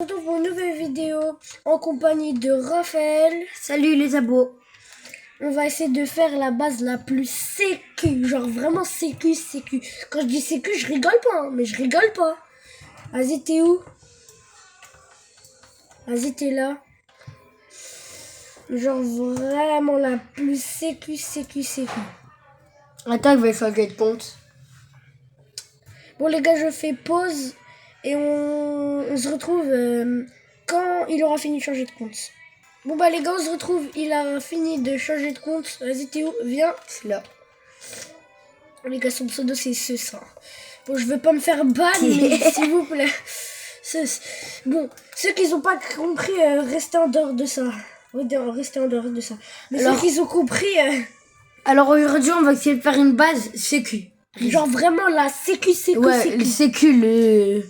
On se retrouve pour une nouvelle vidéo en compagnie de Raphaël. Salut les abos. On va essayer de faire la base la plus sécu, genre vraiment sécu. Quand je dis sécu, je rigole pas, hein, mais je rigole pas. Vas-y, t'es où? Vas-y, t'es là. Genre vraiment la plus sécu. Attends, je vais changer de compte. Bon les gars, je fais pause et on se retrouve quand il aura fini de changer de compte. Bon bah les gars, on se retrouve, il a fini de changer de compte. Vas-y Théo, viens. C'est là. Les gars, son pseudo c'est ça. Bon, je veux pas me faire ban, mais s'il vous plaît. Bon, ceux qui n'ont pas compris, restez en dehors de ça. Restez en dehors de ça. Mais Alors, ceux qui ont compris, alors aujourd'hui, on va essayer de faire une base sécu. genre vraiment la sécu. Ouais, le sécu, le...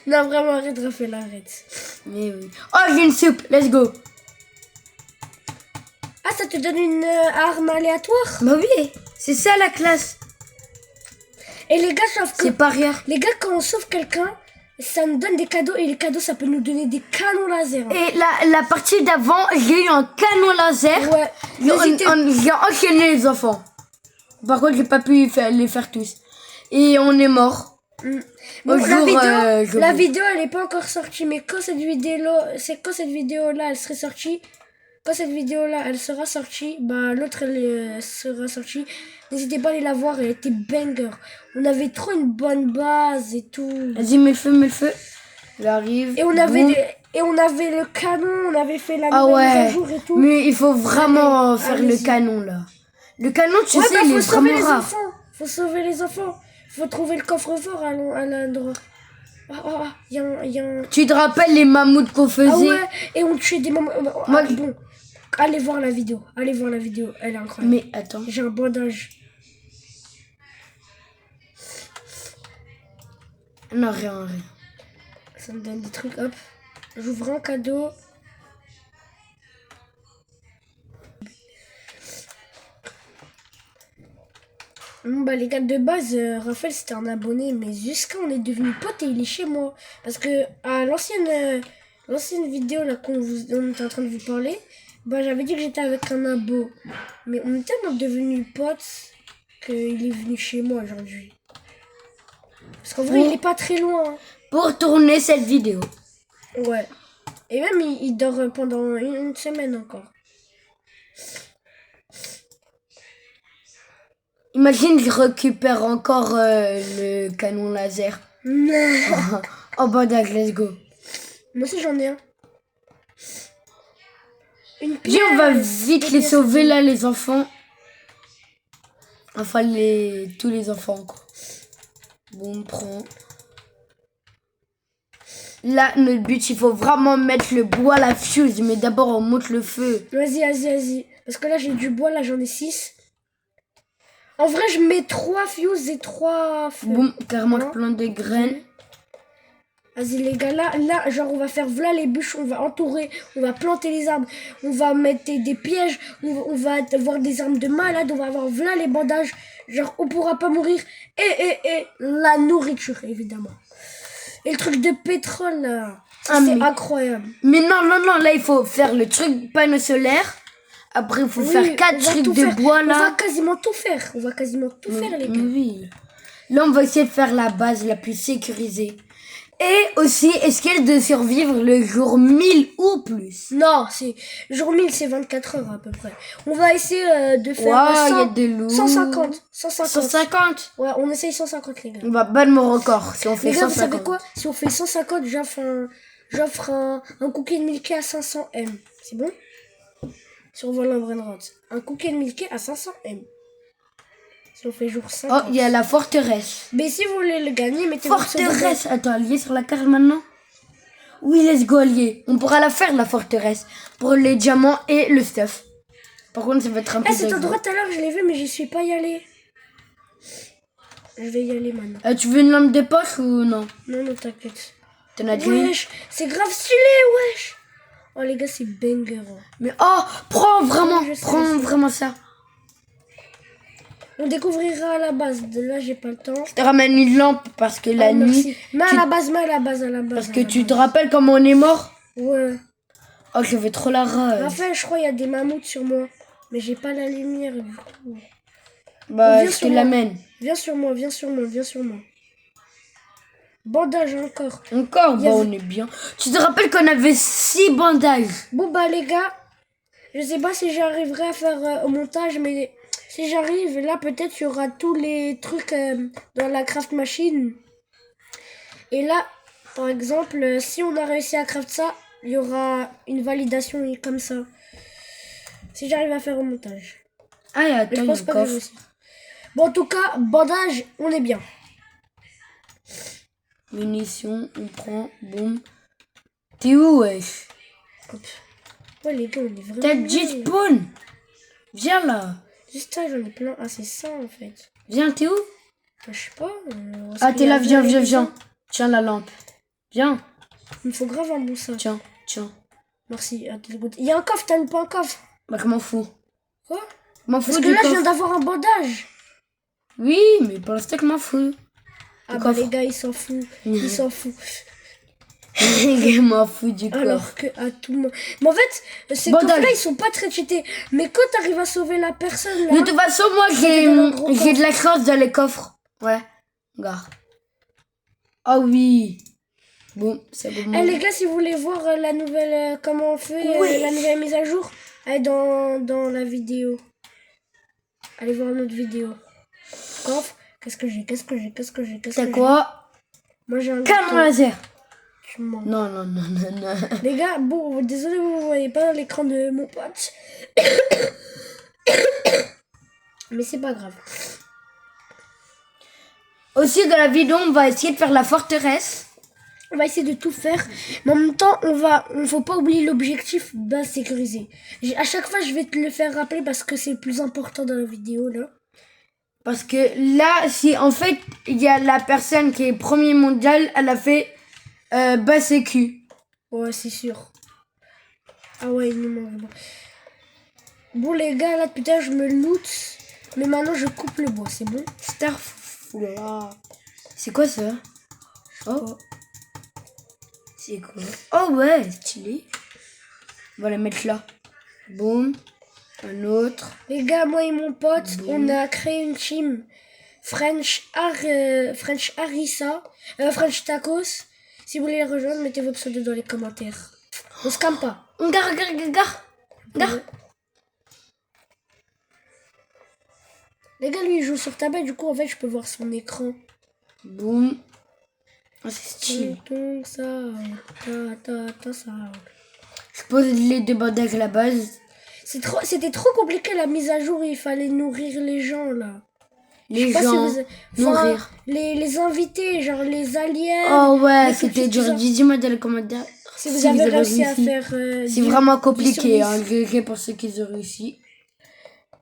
Non, vraiment, arrête, Raphaël, arrête. Mais oui. Oh, j'ai une soupe, let's go. Ah, ça te donne une arme aléatoire? Bah oui, c'est ça la classe. Et les gars, sauf que... C'est pas rien. Les gars, quand on sauve quelqu'un, ça nous donne des cadeaux. Et les cadeaux, ça peut nous donner des canons laser. Hein. Et la partie d'avant, j'ai eu un canon laser. Ouais. J'ai enchaîné les enfants. Par contre, j'ai pas pu les faire tous. Et on est mort. Bon, la Jour, vidéo, elle est pas encore sortie, mais quand cette vidéo là elle serait sortie, quand cette vidéo là elle sera sortie, bah l'autre elle sera sortie. N'hésitez pas à aller la voir, elle était banger. On avait trop une bonne base et tout. Vas-y, mets le feu. J'arrive. Et on avait le canon, on avait fait la nouvelle mise à jour et tout. Mais il faut vraiment faire le canon là. Le canon, tu sais, il est vraiment rare. Faut sauver les enfants. Faut trouver le coffre-fort à l'endroit. Y a un... Tu te rappelles les mammouths qu'on faisait? Ah ouais, et on tuait des mammouths. Moi, bon, allez voir la vidéo, elle est incroyable. Mais attends. J'ai un bandage. Non, rien. Ça me donne des trucs, hop. J'ouvre un cadeau. Bon bah les gars, de base, Raphaël c'était un abonné, mais jusqu'à on est devenu pote et il est chez moi. Parce que à l'ancienne vidéo là on était en train de vous parler, bah j'avais dit que j'étais avec un abo. Mais on est tellement devenus potes qu'il est venu chez moi aujourd'hui. Parce qu'en vrai il est pas très loin. Hein. Pour tourner cette vidéo. Ouais. Et même il dort pendant une semaine encore. Imagine, je récupère encore le canon laser. Oh bandage, let's go. Moi aussi j'en ai un. Une Viens, pierre. on va vite les sauver là, les enfants. Enfin, tous les enfants, quoi. Bon, on prend. Là, notre but, il faut vraiment mettre le bois à la fuse. Mais d'abord, on monte le feu. Vas-y. Parce que là, j'ai du bois, là, j'en ai 6. En vrai, je mets 3 fuses et 3 feux. Boum, carrément plein de graines. Vas-y, les gars, là, genre, on va faire voilà les bûches, on va entourer, on va planter les arbres, on va mettre des pièges, on va avoir des armes de malade, on va avoir voilà les bandages. Genre, on pourra pas mourir. Et la nourriture, évidemment. Et le truc de pétrole, là, c'est incroyable. Mais non, là, il faut faire le truc panneau solaire. Après, il faut faire 4 trucs de bois, là. On va quasiment tout faire. Les gars. Oui. Là, on va essayer de faire la base la plus sécurisée. Et aussi, essayer de survivre le jour 1000 ou plus. Non, jour 1000, c'est 24 heures à peu près. On va essayer de faire 150. 150. Ouais, on essaye 150, les gars. On va battre mon record si on fait les gars, 150. vous savez quoi? Si on fait 150, j'offre un cookie de Milky à 500 M. C'est bon? Sur Volant Brainrot. Un cookie de Milky à 500 M. Si on fait jour 50. Oh, il y a la forteresse. Mais si vous voulez le gagner, mettez forteresse. Attends, allié sur la carte maintenant? Oui, let's go, allié. On pourra la faire, la forteresse. Pour les diamants et le stuff. Par contre, ça va être un peu... cet endroit, tout à l'heure, je l'ai vu, mais j'y suis pas y allé. Je vais y aller maintenant. Tu veux une lampe de poche ou non? Non, t'inquiète. T'en as déjà une? Wesh, c'est grave stylé, wesh. Oh, les gars, c'est banger. Mais oh, prends vraiment ça. On découvrira à la base. De là, j'ai pas le temps. Je te ramène une lampe parce que la nuit... Merci. Mais à la base, mais à la base, à la base. Parce à que la tu te base. rappelles comment on est mort? Ouais. Oh, j'avais trop la rage. Raphaël, je crois qu'il y a des mammouths sur moi. Mais j'ai pas la lumière du coup. Bah, viens je te sur moi. l'amène. Viens sur moi, viens sur moi, viens sur moi. Bandage encore. Encore, Il y a- bah on est bien. Tu te rappelles qu'on avait 6 bandages? Bon bah les gars, je sais pas si j'arriverai à faire au montage, mais si j'arrive, là peut-être il y aura tous les trucs dans la craft machine. Et là, par exemple, si on a réussi à craft ça, il y aura une validation comme ça. Si j'arrive à faire au montage. Ah, et Mais attends, je il y a pense un pas que je vais coffre. réussir. Bon en tout cas, bandage, on est bien. Munitions, on prend, boum. T'es où, wesh? Hop. Ouais les gars, on est vraiment T'as bien. G-Spawn. Viens là. Juste ça, j'en ai plein. Ah c'est ça en fait. Viens, t'es où? Je sais pas. Ah, t'es là, viens, viens, viens. Tiens la lampe. Viens. Il me faut grave un bon sac. Tiens, tiens. Merci. Ah, t'es good. Il y a un coffre, t'as pas un coffre. Bah, je m'en fous. Quoi? Je m'en fous Parce que du là, je viens coffre. d'avoir un bandage. Oui, mais pour l'instant, je m'en fous. Ah Le bah coffre. les gars, ils s'en foutent. Ils s'en foutent. Je m'en fous du Alors coffre. que à tout moment. Mais en fait, ces Bandage. coffres-là, ils sont pas très cheatés. Mais quand t'arrives à sauver la personne là. De toute façon, moi, j'ai dans le gros de la chance dans les coffres. Ouais. Regarde. Oh oui. Bon, c'est bon. Eh les gars, si vous voulez voir la nouvelle. Comment on fait Oui. la nouvelle mise à jour, allez dans la vidéo. Allez voir notre vidéo. Coffre. Qu'est-ce que j'ai? T'as quoi? Moi j'ai un Canon gâteau. laser. Tu mens. Non, non, non, non, non. Les gars, bon, désolé, vous ne voyez pas l'écran de mon pote. Mais c'est pas grave. Aussi, dans la vidéo, on va essayer de faire la forteresse. On va essayer de tout faire. Mais en même temps, faut pas oublier l'objectif base sécurisé. À chaque fois, je vais te le faire rappeler parce que c'est le plus important dans la vidéo, là. Parce que là, si en fait, il y a la personne qui est premier mondial, elle a fait bas sécu. Ouais, c'est sûr. Ah ouais, il nous manque vraiment. Bon, les gars, là, putain, je me loot. Mais maintenant, je coupe le bois, c'est bon? Oula. C'est quoi ça? Oh, Oh. c'est quoi? Oh ouais, stylé. On va la mettre là. Boum. Un autre. Les gars, moi et mon pote, Boum. on a créé une team French Harissa, French Tacos. Si vous voulez les rejoindre, mettez vos pseudos dans les commentaires. On se calme pas. Regarde, regarde, regarde. Regarde. Les gars, lui, il joue sur tablette, du coup, en fait, je peux voir son écran. Boum. Oh, c'est stylé. Ça, ça. Je pose les deux bandages à la base. C'était trop compliqué la mise à jour, il fallait nourrir les gens, là. Les Je sais pas gens. si Nourrir. les invités, genre les aliens. Oh ouais, les c'était petits, tout dur. ça. Dis-moi dans les commentaires. Si vous avez réussi à réussi. faire... C'est 10 vraiment 10 compliqué, sur hein. 10. Je pour ceux qui ont réussi.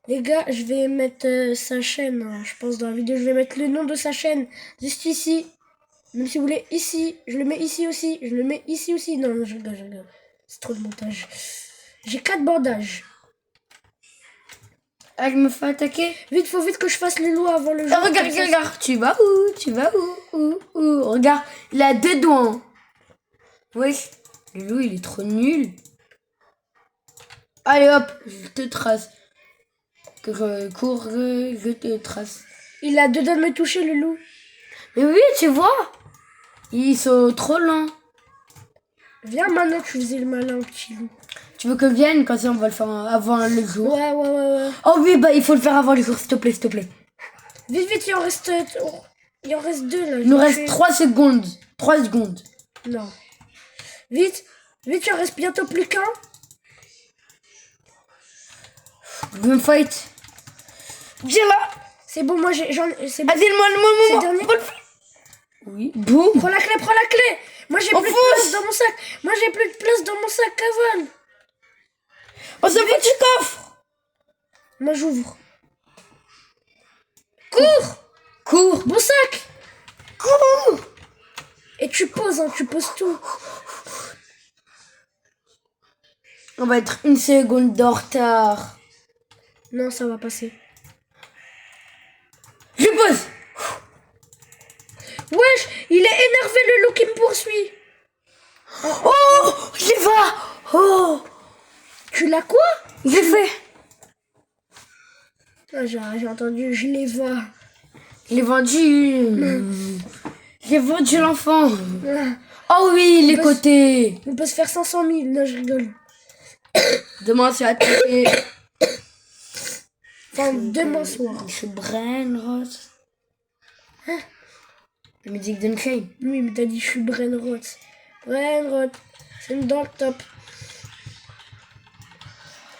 Les gars, je vais mettre sa chaîne, hein, je pense dans la vidéo, je vais mettre le nom de sa chaîne juste ici. Même si vous voulez ici, je le mets ici aussi, je le mets ici aussi. Non, je rigole. C'est trop de montage. J'ai 4 bandages. Ah, je me fais attaquer. Vite, faut vite que je fasse le loup avant le jour. Regarde, regarde. Tu vas où? Tu vas où? Regarde, il a 2 doigts. Hein. Wesh, le loup, il est trop nul. Allez hop, je te trace. Cours, je te trace. Il a 2 doigts de me toucher, le loup. Mais oui, tu vois. Ils sont trop lents. Viens maintenant, tu faisais le malin, petit loup. Tu veux que vienne? Comme ça, on va le faire avant le jour. Ouais. Oh oui, bah il faut le faire avant le jour, s'il te plaît, s'il te plaît. Vite, il en reste 2 là. Il nous reste 3 secondes. 3 secondes. Non. Vite, il en reste bientôt plus qu'un. Je me fight. Viens là. C'est bon, moi c'est bon. Vas-y, le dernier. moi. Oui. Boum. Prends la clé. Moi j'ai On plus de fonce. place dans mon sac. Moi j'ai plus de place dans mon sac, cavale. On se fout du coffre. Moi j'ouvre. Cours. Bon sac. Cours. Et tu poses tout. On va être 1 seconde de retard. Non, ça va passer. J'ai fait. Ah, j'ai entendu, je les vois. Je l'ai vendu. J'ai vendu l'enfant. Ah, Oh oui, les peut côtés. on peut se faire 500 000. Non, je rigole. Demain, c'est à taper. Enfin, demain soir. Je suis Brainrot. La musique d'Unchained. Oui, mais t'as dit je suis Brainrot. Brainrot, c'est dans le top.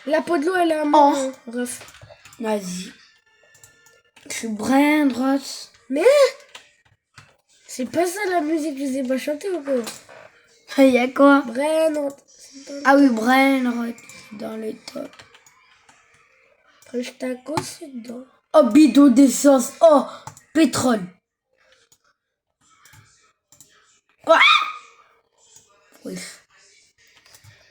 La peau de l'eau, elle est à moi. Oh. Hein. Bref. Vas-y. Je suis Brainrot. Mais c'est pas ça la musique, je sais pas chanter ou quoi? Il y a quoi? Brainrot. Ah oui, Brainrot. Dans le top. French taco, c'est dedans. Oh, bidon d'essence. Oh, pétrole. Ouah. Oui.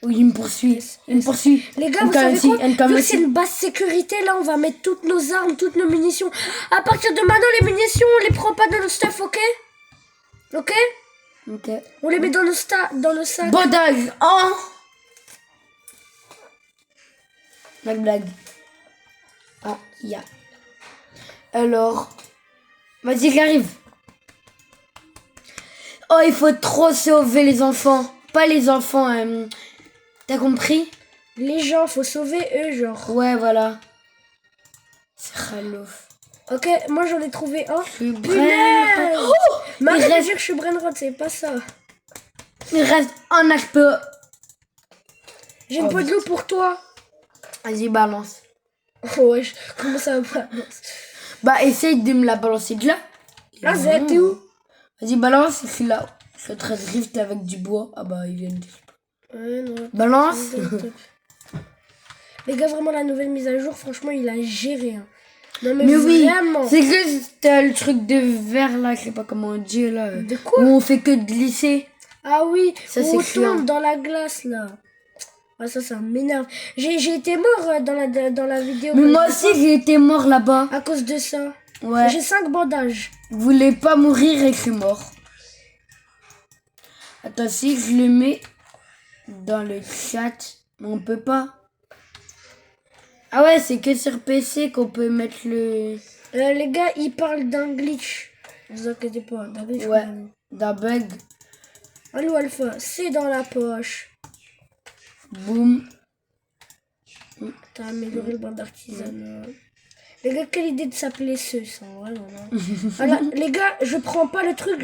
Oui, il me poursuit. Il me poursuit. Les gars, vous savez quoi? Vu que c'est une basse sécurité, là, on va mettre toutes nos armes, toutes nos munitions. À partir de maintenant, les munitions, on les prend pas dans nos stuff, ok? Ok? Ok. On les met dans dans nos sacs. Bandage. Oh. Blague. Ah, il y a. Alors. Vas-y, j'arrive. Oh, il faut trop sauver les enfants. Pas les enfants. T'as compris? Les gens, faut sauver eux, genre. Ouais, voilà. C'est khalouf. Ok, moi j'en ai trouvé un. Je suis Punaise! Oh, Mais il arrête de reste, dire que je suis Brainrot, c'est pas ça. il reste un HP. J'ai une Oh, peau de loup pour toi. Vas-y, balance. Oh, wesh, comment ça va? Bah, essaye de me la balancer de là. Ah, Zé, t'es où? Vas-y, balance. Je suis là. Je suis en train de drift avec du bois. Ah bah, ils viennent. Ouais, non. Balance. Les gars, vraiment, la nouvelle mise à jour, franchement, il a géré. Hein. Non, mais, Mais oui, vraiment. c'est que t'as le truc de verre là, je sais pas comment on dit là. De quoi? Où on fait que de glisser. Ah oui, Ça, où c'est on chiant. tombe dans la glace, là. Ah, ça m'énerve. J'ai été mort dans la vidéo. Mais quand moi je aussi, l'ai fait, j'ai été mort là-bas. à cause de ça. Ouais. J'ai 5 bandages. Je voulais pas mourir et je suis mort. Attends, si je le mets dans le chat, mais on peut pas. Ah ouais, c'est que sur PC qu'on peut mettre le... Les gars, ils parlent d'un glitch. Ne vous inquiétez pas, d'un glitch. Ouais, quand même. d'un bug. Allô, Alpha, c'est dans la poche. Boum. T'as amélioré le banc d'artisanat. Les gars, quelle idée de s'appeler ceux, ça, vraiment. Alors, les gars, je prends pas le truc.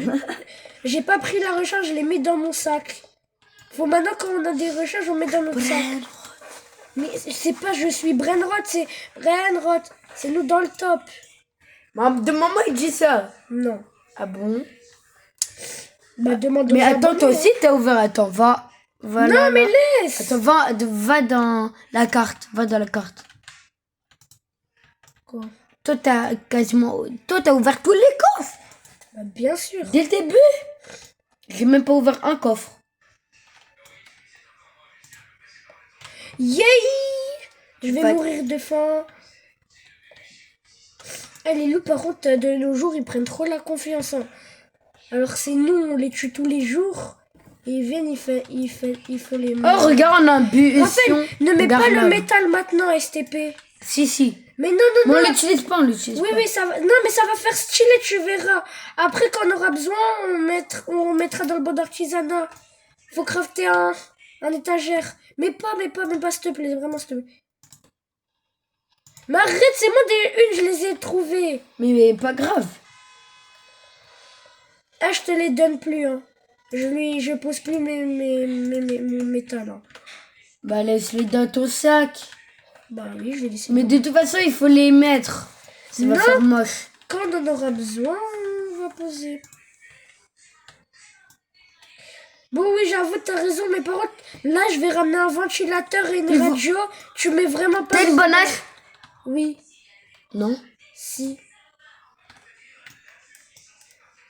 J'ai pas pris la recharge, je l'ai mis dans mon sac. Faut maintenant, quand on a des recharges, on met dans notre sac. Mais c'est pas je suis Brainrot, c'est Brainrot. C'est nous dans le top. De maman, il dit ça. Non. Ah bon? Bah, demande aux Mais attends, abonnés, toi hein. aussi, t'as ouvert. Attends, va. Va Non, là, mais là. laisse. Attends, va dans la carte. Va dans la carte. Quoi? Toi, t'as ouvert tous les coffres. Bah, bien sûr. Dès le début. J'ai même pas ouvert un coffre. Yay! Je vais Pas- mourir de faim. Ah, les loups, par contre, de nos jours, ils prennent trop la confiance. Hein. Alors, c'est nous, on les tue tous les jours. Et ils viennent, il faut les Oh, manger. regarde, on a un but. Raphaël, ne mets pas le métal maintenant, STP. Si. Mais non, Mais non, on non. l'utilise pas, on l'utilise Oui, pas. oui, ça va. Non, mais ça va faire stylé, tu verras. Après, quand on aura besoin, on mettra dans le bon d'artisanat. Faut crafter un étagère. Mais pas, s'il te plaît, vraiment, s'il te plaît. Mais arrête, c'est moi je les ai trouvés. Mais pas grave. Ah, je te les donne plus, hein. Je pose plus mon métal, hein. Bah, laisse-les dans ton sac. Bah oui, je vais laisser. Mais de toute façon, il faut les mettre. Ça va Non. faire moche. Quand on aura besoin, on va poser. Bon, oui, j'avoue, t'as raison, mais par contre, là, je vais ramener un ventilateur et une radio. Tu mets vraiment pas... T'as une bonne âge? Oui, Non. si.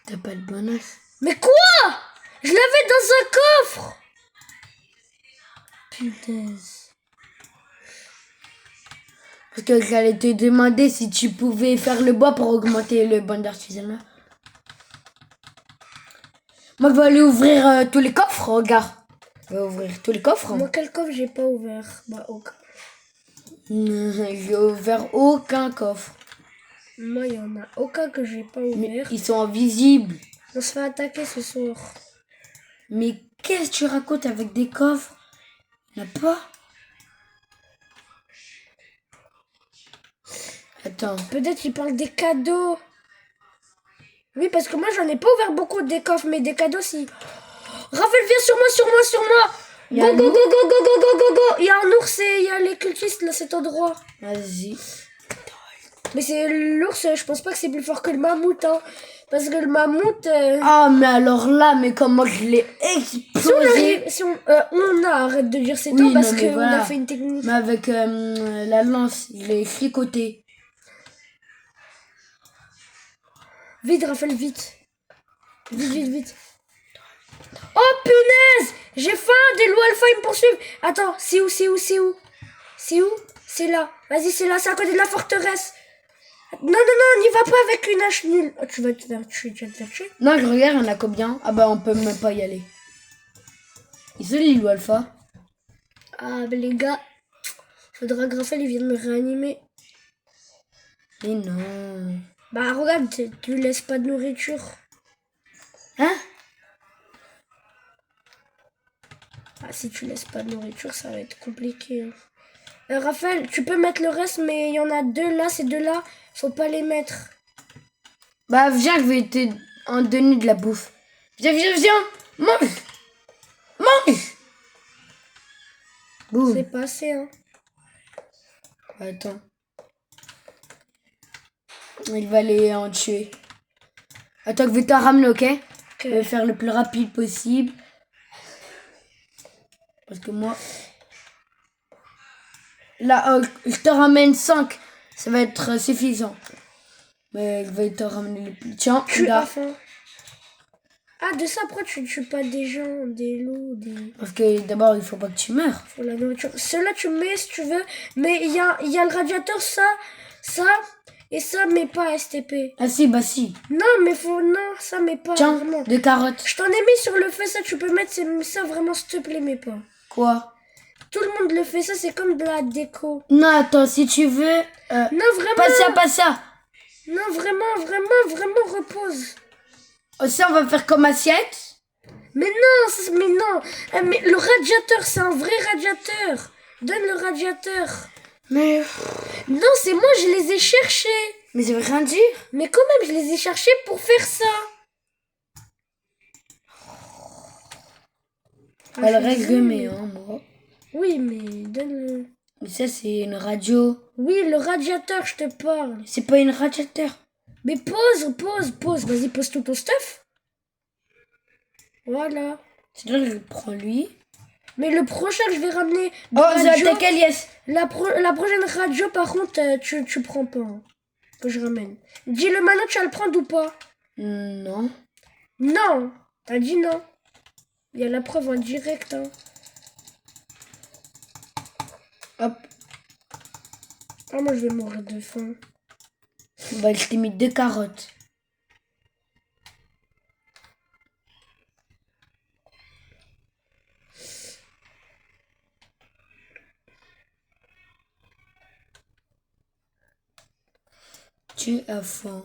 T'as pas le bon âge. Mais quoi? Je l'avais dans un coffre. Putain. Parce que j'allais te demander si tu pouvais faire le bois pour augmenter le bon d'artisanat. Moi, je vais aller ouvrir tous les coffres, regarde. Je vais ouvrir tous les coffres. Moi, quel coffre j'ai pas ouvert? Bah, ok. J'ai ouvert aucun coffre. Moi, il y en a aucun que j'ai pas Mais ouvert. ils sont invisibles. On se fait attaquer ce soir. Mais qu'est-ce que tu racontes avec des coffres? Il n'y en a pas. Attends. Peut-être il parle des cadeaux. Oui, parce que moi, j'en ai pas ouvert beaucoup des coffres, mais des cadeaux, si. Raphaël, viens sur moi, sur moi, sur moi. Il y a Go, un go, go, ours. go, go, go, go, go, go. Il y a un ours et il y a les cultistes, là, cet endroit. Vas-y. Mais c'est l'ours, je pense pas que c'est plus fort que le mammouth, hein. Parce que le mammouth... Ah, mais alors là, mais comment je l'ai explosé. arrête de dire c'est Oui, toi non, parce mais qu'on voilà. a fait une technique. Mais avec la lance, je l'ai fricoté. Vite, Raphaël, vite. Vite, vite, vite. Oh, punaise! J'ai faim, des loups alpha, ils me poursuivent. Attends, c'est où? C'est là. Vas-y, c'est là, c'est à côté de la forteresse. Non, n'y va pas avec une hache nulle. Oh, tu vas te faire tuer. Non, je regarde, il y en a combien? Ah bah, on peut même pas y aller. Ils sont les loups alpha. Ah, mais les gars, faudra que Raphaël il vienne me réanimer. Mais non. Bah, regarde, tu laisses pas de nourriture. Hein? Ah, si tu laisses pas de nourriture, ça va être compliqué. Raphaël, tu peux mettre le reste, mais il y en a deux là, ces deux-là, faut pas les mettre. Bah, viens, je vais te en donner de la bouffe. Viens. Mange. Boum. C'est pas assez, hein. Attends. Il va aller en tuer. Attends, je vais t'en ramener, ok? Je vais faire le plus rapide possible. Parce que moi... Là, je te ramène 5. Ça va être suffisant. Mais je vais te ramener le plus... Tiens, Tu là. as faim. Ah, de ça, après, tu tues pas des gens, des loups, des... Parce que d'abord, il faut pas que tu meurs. Faut la nourriture. Ceux-là, tu mets si tu veux. Mais il y a le radiateur, ça, et ça, mais pas STP. Ah si, bah si. Non, mais non, ça, mais pas Tiens, vraiment. des carottes. Je t'en ai mis sur le feu, ça, tu peux mettre ça, vraiment, s'il te plaît, mais pas. Quoi? Tout le monde le fait, ça, c'est comme de la déco. Non, attends, si tu veux... Non, vraiment. Pas ça. Non, vraiment, repose. Oh, ça, on va faire comme assiette. Mais non. Mais le radiateur, c'est un vrai radiateur. Donne le radiateur. Mais... Non, c'est moi, je les ai cherchés. Mais ça veut rien dire. Mais quand même, je les ai cherchés pour faire ça. Elle règle, mais hein, moi. Oui, mais donne-le. Mais ça, c'est une radio. Oui, le radiateur, je te parle. C'est pas une radiateur. Mais pose. Vas-y, pose tout ton stuff. Voilà. C'est là que je prends lui. Mais le prochain que je vais ramener... Oh, radio, t'as quelle yes? la prochaine radio, par contre, tu prends pas. Hein, que je ramène. Dis-le maintenant, tu vas le prendre ou pas? Non. Non. T'as dit non. Il y a la preuve en direct. Hein. Hop. Ah, moi, je vais mourir de faim. Bah, je t'ai mis 2 carottes. Tu as faim.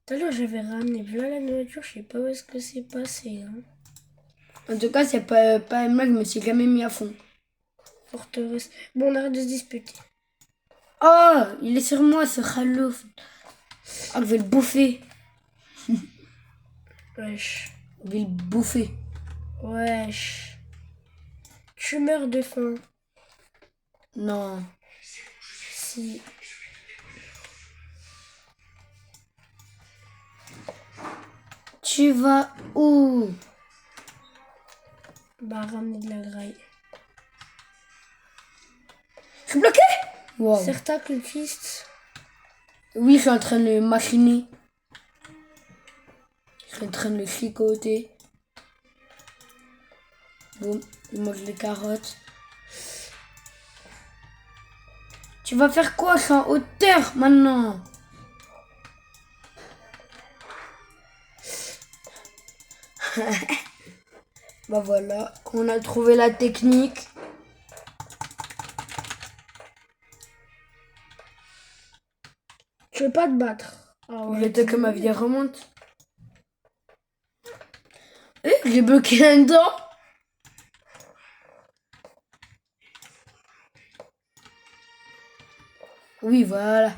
Tout à l'heure, j'avais ramené voilà la nourriture, je sais pas où est-ce que c'est passé. Hein. En tout cas, c'est pas moi, je me suis jamais mis à fond. Forteresse. Bon, on arrête de se disputer. Oh, il est sur moi, ce ralo. Ah, je vais le bouffer. Wesh. Je vais le bouffer. Wesh. Tu meurs de faim. Non. Si. Tu vas où? Bah, ramener de la graille. Je suis bloqué? Wow. Certains cultistes. Oui, je suis en train de le machiner. Je suis en train de le chicoter. Boum, il mange les carottes. Tu vas faire quoi? Je suis en hauteur maintenant. Bah voilà, on a trouvé la technique. Tu veux pas te battre? Ah Je veux que ma vie remonte. J'ai bloqué un dent. Oui, voilà.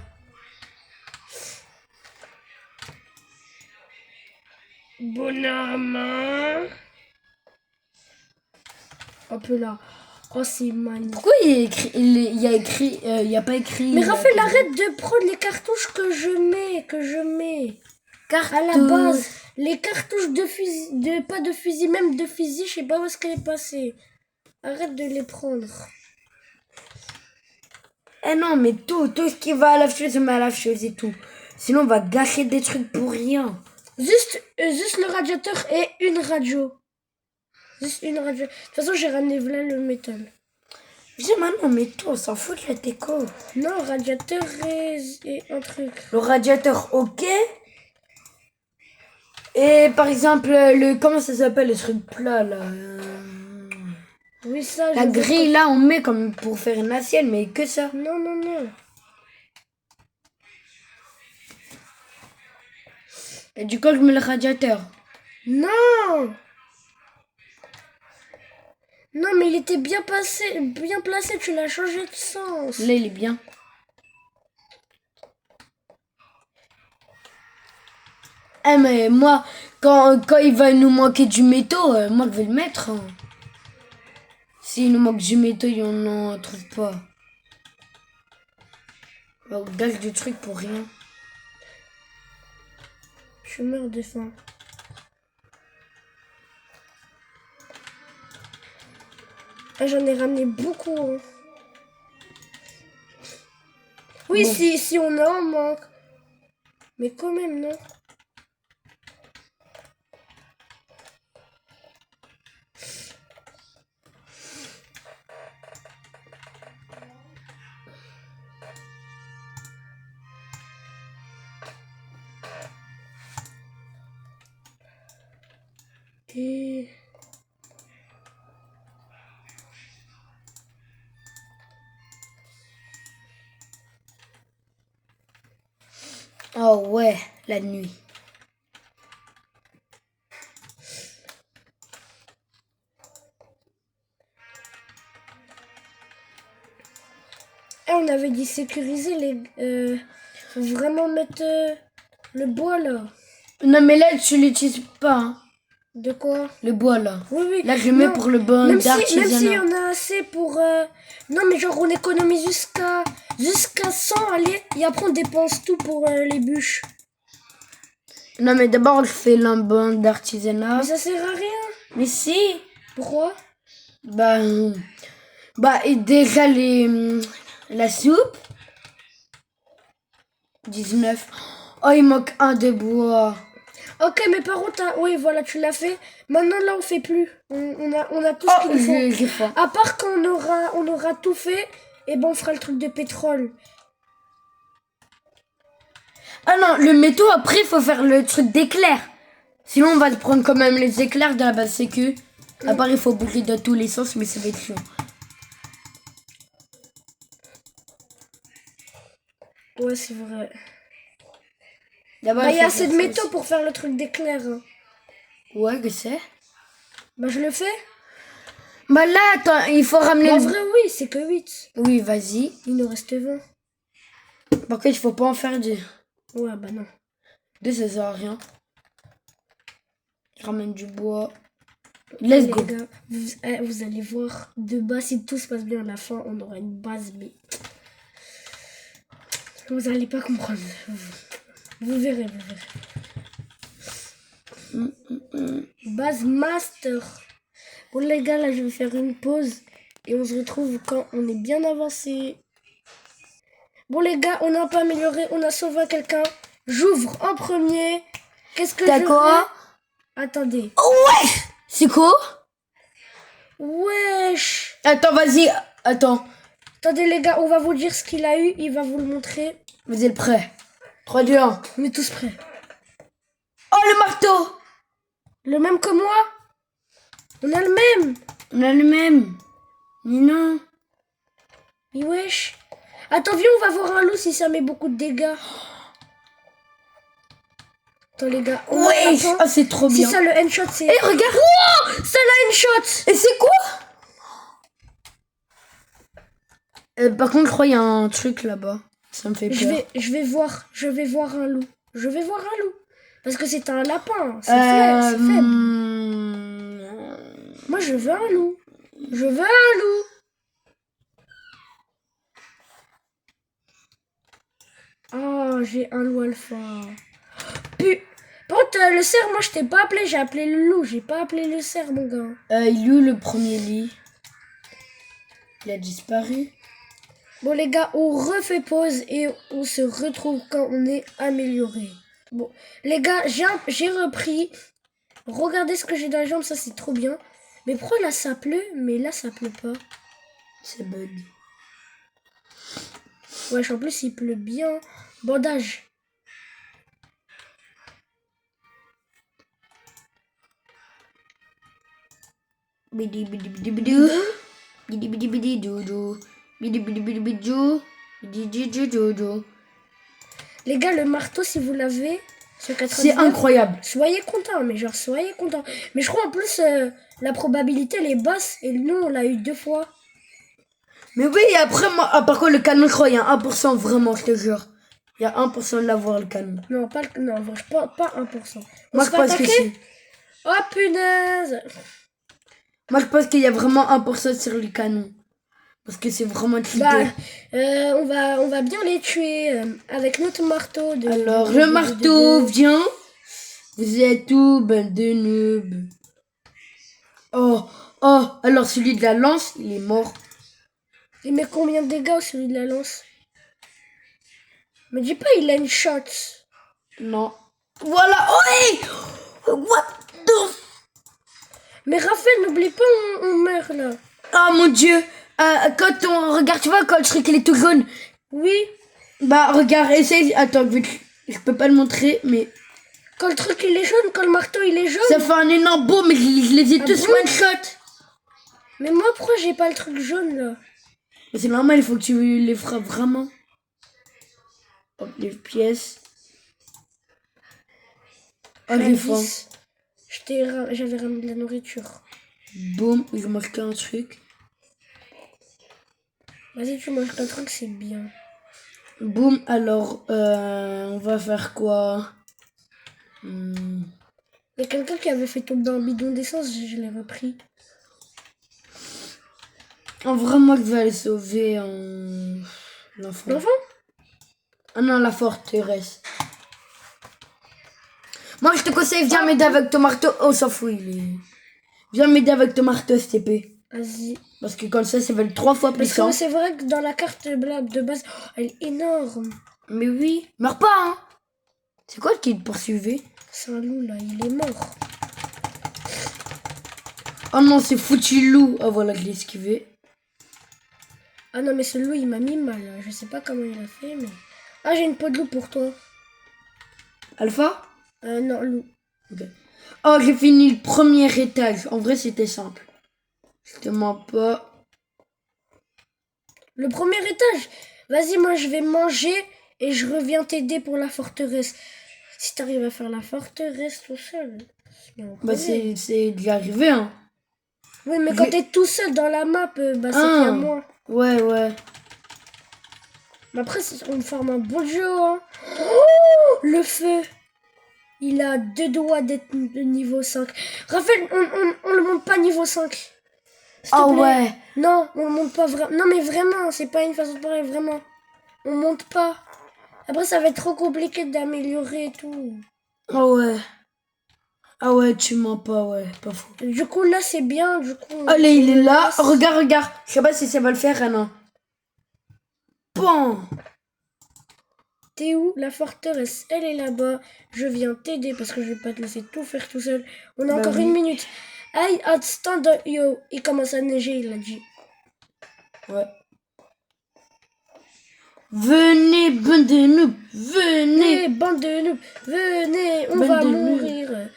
Bonhomme. Un peu là. Oh, c'est magnifique. Pourquoi il y a écrit, il y a pas écrit. Mais Raphaël, arrête de prendre les cartouches que je mets. À la base, les cartouches de fusil, pas de fusil, même de fusil, je sais pas où est-ce qu'elle est passée. Arrête de les prendre. Eh non, mais tout ce qui va à la chose, on met à la chose et tout. Sinon, on va gâcher des trucs pour rien. Juste le radiateur et une radio. Juste une radio. De toute façon, j'ai ramené là le métal. Viens maintenant, mais toi, on s'en fout de la déco. Non, radiateur et un truc. Le radiateur, ok. Et par exemple, comment ça s'appelle, le truc plat là Oui, ça. La grille là, on met comme pour faire une assiette, mais que ça. Non. Et du coup, je mets le radiateur. Non, mais il était bien placé, tu l'as changé de sens. Là, il est bien. Eh, mais moi, quand il va nous manquer du métaux, moi, je vais le mettre. Hein. S'il nous manque du métaux, on n'en trouve pas. On gâche du truc pour rien. Je meurs de faim. Ah, j'en ai ramené beaucoup. Hein. Oui, bon. si on en manque. Mais quand même, non. Et... Oh ouais, la nuit. Ah, on avait dit sécuriser les... faut vraiment mettre le bois là. Non mais là tu l'utilises pas. Hein. De quoi? Le bois là. Oui. Là je mets pour le bon d'artisanat. Même s'il y en a assez pour... Non mais genre on économise jusqu'à 100, allez. Et après on dépense tout pour les bûches. Non mais d'abord je fais l'un d'artisanat. Mais ça sert à rien. Mais si. Pourquoi? Bah et déjà la soupe. 19. Oh il manque un de bois. Ok, mais par contre, oui, voilà, tu l'as fait. Maintenant, là, on fait plus. On a tout ce qu'il faut. À part quand on aura tout fait, et ben on fera le truc de pétrole. Ah non, le métaux, après, il faut faire le truc d'éclair. Sinon, on va prendre quand même les éclairs de la base sécu. À part, il faut bouger dans tous les sens, mais ça va être chiant. Ouais, c'est vrai. Bah, y a assez de métaux pour faire le truc d'éclair. Hein. Ouais, que c'est. Bah, je le fais. Bah là, attends, il faut ramener... En vrai, oui, c'est que 8. Oui, vas-y. Il nous reste 20. Par contre, il faut pas en faire 2. Ouais, bah non. 2, ça sert à rien. Je ramène du bois. Let's go. Les gars, vous allez voir, de base, si tout se passe bien à la fin, on aura une base, mais... Vous allez pas comprendre. Vous verrez. Base master. Bon les gars, là je vais faire une pause. Et on se retrouve quand on est bien avancé. Bon les gars, on a un peu amélioré. On a sauvé quelqu'un. J'ouvre en premier. Qu'est-ce que t'as quoi? Attendez. Oh ouais. C'est quoi? Wesh. Attends, vas-y. Attends. Attendez les gars, on va vous dire ce qu'il a eu. Il va vous le montrer. Vous êtes prêts? 3, 2, 1. On est tous prêts. Oh, le marteau! Le même que moi? On a le même. On a le même. Mais non. Mais wesh. Attends, viens, on va voir un loup si ça met beaucoup de dégâts. Attends, les gars. Ouais, attends. ah, c'est trop Si bien. ça, le handshot, c'est... Et regarde. Oh, ça, la handshot. Et c'est quoi? Par contre, je crois qu'il y a un truc là-bas. Ça me fait peur. Je vais voir un loup. Je vais voir un loup. Parce que c'est un lapin. C'est faible. Moi, je veux un loup. Je veux un loup. Oh, j'ai un loup alpha. Par contre, le cerf, moi, je t'ai pas appelé. J'ai appelé le loup. J'ai pas appelé le cerf, mon gars. Il est où le premier lit? Il a disparu. Bon, les gars, on refait pause et on se retrouve quand on est amélioré. Bon, les gars, j'ai repris. Regardez ce que j'ai dans les jambes, ça, c'est trop bien. Mais pourquoi là, ça pleut? Mais là, ça pleut pas. C'est bug. Wesh, en plus, il pleut bien. Bandage. Bidi bidi bidi bidi. Bidi bidi bidi doudou. Bidi bidi bidi bidou. Bidi bidi doudou. Les gars, le marteau, si vous l'avez, sur 99, c'est incroyable. Soyez contents, mais genre, soyez contents. Mais je crois en plus, la probabilité, elle est basse. Et nous, on l'a eu 2 fois. Mais oui, et après, moi, par contre, le canon, je crois, il y a 1%, vraiment, je te jure. Il y a 1% de l'avoir, le canon. Non, pas 1%. Moi, je pense que si. Oh, punaise. Moi, je pense qu'il y a vraiment 1% sur le canon. Parce que c'est vraiment l'idée. Bah, on va bien les tuer avec notre marteau. Alors, le marteau vient. Vous êtes où, ben de noob? Oh, alors celui de la lance, il est mort. Il met combien de dégâts celui de la lance? Me dis pas, il a une shot. Non. Voilà, oui. What the... Mais Raphaël, n'oublie pas, on meurt là. Oh mon dieu. Quand on regarde, tu vois, quand le truc il est tout jaune. Oui. Bah regarde, essaye. Attends, je peux pas le montrer, mais... Quand le truc il est jaune, quand le marteau il est jaune. Ça fait un énorme boom, mais je les ai tous one shot. Mais moi, pourquoi j'ai pas le truc jaune là? C'est normal, il faut que tu les frappes vraiment. Hop, les pièces. Oh, les fois. J'avais ramené de la nourriture. Boum, je mange qu'un truc. Vas-y, tu manges un truc, c'est bien. Boum, alors, on va faire quoi? Il y a quelqu'un qui avait fait tomber un bidon d'essence, je l'ai repris. En vrai, moi, je vais aller sauver l'enfant. L'enfant? Ah non, la forteresse. Moi, je te conseille, viens m'aider avec ton marteau. Oh, s'en fout, il est... Viens m'aider avec ton marteau, STP. Vas-y. Parce que comme ça va être 3 fois plus puissant. C'est vrai que dans la carte de base, elle est énorme. Mais oui. Meurs pas, hein. C'est quoi qui te poursuivait? C'est un loup, là. Il est mort. Oh non, c'est foutu loup. Oh, voilà, je l'ai esquivé. Ah non, mais ce loup, il m'a mis mal. Là. Je sais pas comment il a fait, mais... Ah, j'ai une peau de loup pour toi. Alpha? Non, loup. Okay. Oh, j'ai fini le premier étage. En vrai, c'était simple. Je te mens pas. Le premier étage? Vas-y, moi, je vais manger et je reviens t'aider pour la forteresse. Si t'arrives à faire la forteresse tout seul... Bah, c'est déjà arrivé, hein. Oui, mais quand t'es tout seul dans la map, bah, c'est bien moi. Ouais, ouais. Mais après, on forme un bon jeu, hein. Oh, le feu. Il a 2 doigts d'être de niveau 5. Raphaël, on le monte pas niveau 5. Oh ouais. Non, on le monte pas vraiment. Non, mais vraiment, c'est pas une façon de parler, vraiment. On monte pas. Après, ça va être trop compliqué d'améliorer et tout. Oh ouais. Ah ouais, tu mens pas, ouais, pas faux. Du coup, là, c'est bien, du coup... Allez, il est là. Regarde. Je sais pas si ça va le faire, Anna. Bon. T'es où? La forteresse, elle est là-bas. Je viens t'aider parce que je vais pas te laisser tout faire tout seul. On a encore 1 minute. I stand yo. Il commence à neiger, il a dit. Ouais. Venez, bande de noobs. Venez, bande de noobs. Venez, on va mourir.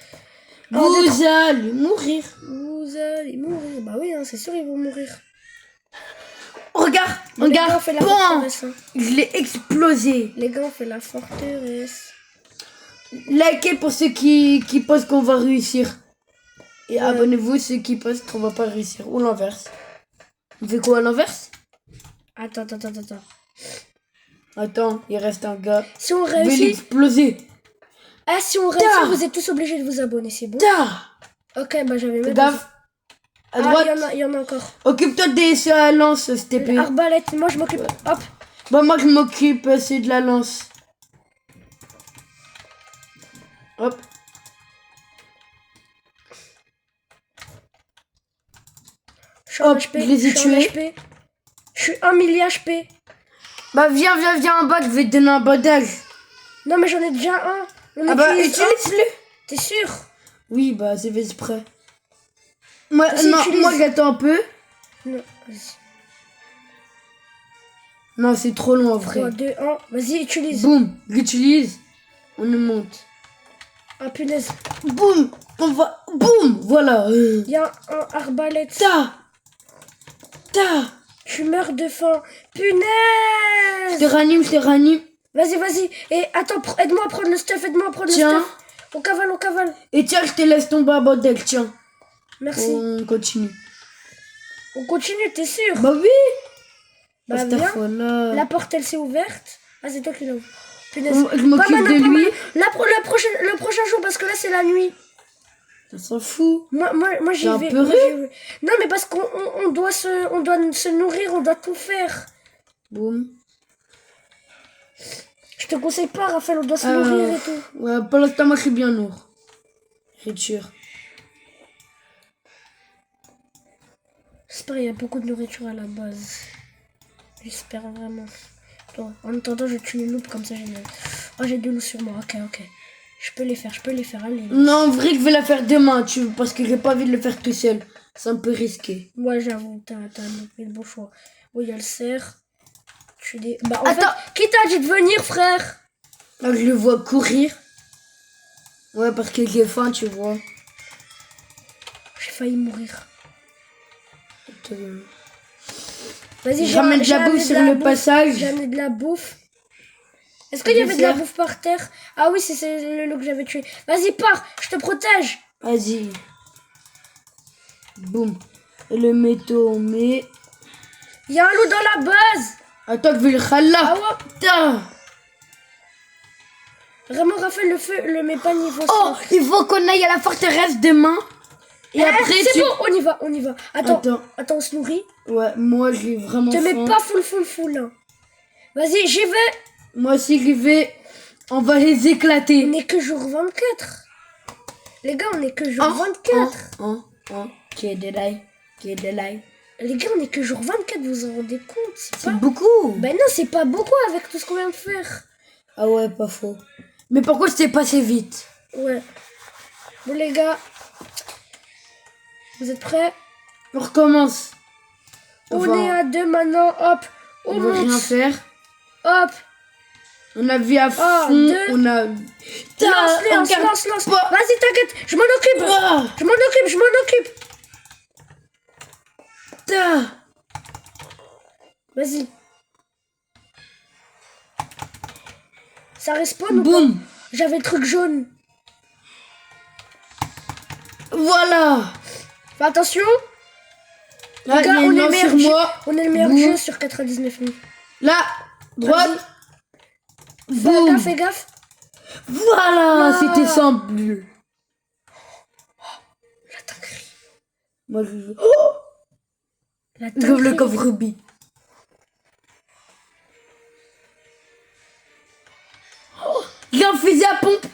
Vous allez mourir. Vous allez mourir. Bah oui, hein, c'est sûr, ils vont mourir. Regarde. Les gars, on fait la forteresse. Hein. Je l'ai explosé. Les gars, on fait la forteresse. Likez pour ceux qui pensent qu'on va réussir. Et abonnez-vous ceux qui pensent qu'on va pas réussir. Ou l'inverse. On fait quoi à l'inverse? Attends. Attends, il reste un gars. Si on Je vais réussit... l'exploser. Ah, si on réussit, vous êtes tous obligés de vous abonner, c'est bon? Ok, bah j'avais Fais même... gaffe. À droite. il y en a encore. Occupe-toi de la lance, s'il te plaît. Arbalète, moi je m'occupe. Hop. Bah moi je m'occupe, c'est de la lance. Hop. Je suis en Hop, HP. je les ai suis en tués. HP. Je suis 1 000 HP. Bah viens en bas, je vais te donner un bandage. Non, mais j'en ai déjà un. Ah bah utilise-le. T'es sûr? Oui, bah c'est fait exprès. Moi, Vas-y, non, utilise. moi j'attends un peu. Non, vas-y. Non, c'est trop long en 3, vrai. 2, 1. Vas-y, utilise. Boum, j'utilise. On nous monte. Ah, punaise. Boum, on va. Boum, voilà. Il y a un arbalète. Ta. Tu meurs de faim. Je te Punaise. ranime. Vas-y. Et attends, aide-moi à prendre le stuff. Tiens. On cavale. Et tiens, je te laisse tomber à bandage, tiens. Merci. On continue. On continue, t'es sûr? Bah oui. Bah, Cette viens. fois-là. La porte, elle s'est ouverte. Ah, c'est toi qui l'as ouverte. Punaise. Je m'occupe de lui. Le prochain jour, parce que là, c'est la nuit. Ça s'en fout. Moi j'y T'es vais. apeuré? Non, mais parce qu'on doit se nourrir, on doit tout faire. Boum. Je te conseille pas, Raphaël, on doit se nourrir et tout. Ouais, pour l'instant, moi je suis bien lourd. Nourriture. J'espère qu'il y a beaucoup de nourriture à la base. J'espère vraiment. Attends, en attendant, je tue les loups comme ça, génial. Oh, j'ai 2 loups sur moi. Ok. Je peux les faire, allez. Non, en vrai, je vais la faire demain, parce que j'ai pas envie de le faire tout seul. C'est un peu risqué. Ouais, j'avoue, t'as fait le bon choix. Oui, il y a le cerf. Bah, en Attends. fait, qui t'a dit de venir, frère? Là, je le vois courir. Ouais, parce que j'ai faim, tu vois. J'ai failli mourir. Attends. Vas-y, Je ramène de la bouffe sur le passage. J'ai amené de la bouffe. Est-ce qu'il y avait de la bouffe par terre? Ah oui, c'est le loup que j'avais tué. Vas-y, pars, je te protège. Vas-y. Boum. Et le métaux, on met. Il y a un loup dans la base. Attends, je vais le râler. Ah ouais. Putain. Vraiment, Raphaël, le feu, le met pas niveau 5. Oh, il faut qu'on aille à la forteresse demain. Et après, c'est bon, on y va. Attends, on se nourrit. Ouais, moi j'ai vraiment Te faim. mets pas full. Hein. Vas-y, j'y vais. Moi aussi j'y vais. On va les éclater. On est que jour 24. Les gars, on est que jour 24. Qui est de l'ail. Les gars, on est que jour 24, vous vous en rendez compte? C'est beaucoup. Ben non, c'est pas beaucoup avec tout ce qu'on vient de faire. Ah ouais, pas faux. Mais pourquoi c'est passé vite? Ouais. Bon les gars, vous êtes prêts? On recommence. On est à 2 maintenant, hop. On veut rien faire. Hop. On a vu à fond, 2. on a... Lance. Vas-y, t'inquiète, je m'en occupe. Je m'en occupe. Vas-y. Ça respawn ou Boum. pas? J'avais le truc jaune. Voilà. Fais attention. Là, Les gars, il y a une lance sur moi. On est le meilleur jeu sur 99 000. Là, droite. Boum. Fais gaffe. Voilà, Ah. c'était simple. La dinguerie. Moi, je... La J'ouvre le dinguerie. coffre rubis. J'ai un fusil à pompe.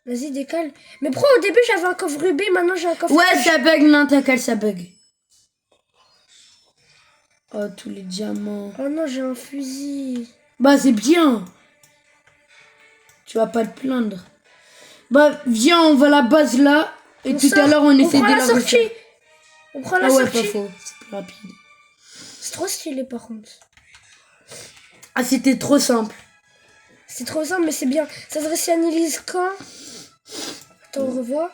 Vas-y, décale. Mais pourquoi au début j'avais un coffre rubis, maintenant j'ai un coffre Ouais, rouge? ça bug, non, t'inquiète, ça bug. Oh, tous les diamants. Oh non, j'ai un fusil. Bah, c'est bien. Tu vas pas te plaindre. Bah, viens, on va à la base là. Et tout à l'heure, on essaie de la sortie. refaire. On prend la Ah ouais, sortie. pas faux. C'est plus rapide. C'est trop stylé par contre. Ah, c'était trop simple. C'est trop simple, mais c'est bien. Ça se réinitialise quand? Attends, on revoit.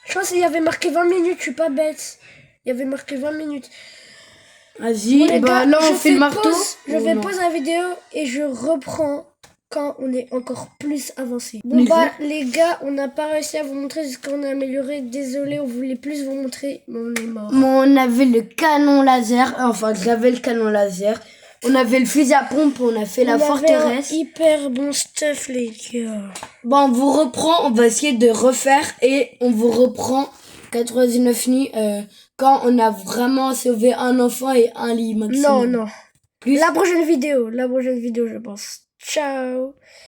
Je pense qu'il y avait marqué 20 minutes, je suis pas bête. Il y avait marqué 20 minutes. Vas-y, Bon, les bah gars, là, on je fait fais le marteau. pause. Je Oh, vais non. pause la vidéo et je reprends quand on est encore plus avancé. Bon Mais bah les gars, on n'a pas réussi à vous montrer ce qu'on a amélioré. Désolé, on voulait plus vous montrer, mais on est mort. Bon, on avait le canon laser, enfin j'avais le canon laser. On avait le fusil à pompe, on a fait la forteresse. Un hyper bon stuff les gars. Bon, on vous reprend, on va essayer de refaire et on vous reprend 99 nuits quand on a vraiment sauvé un enfant et un lit maximum. Non. Plus La prochaine vidéo, je pense. Ciao.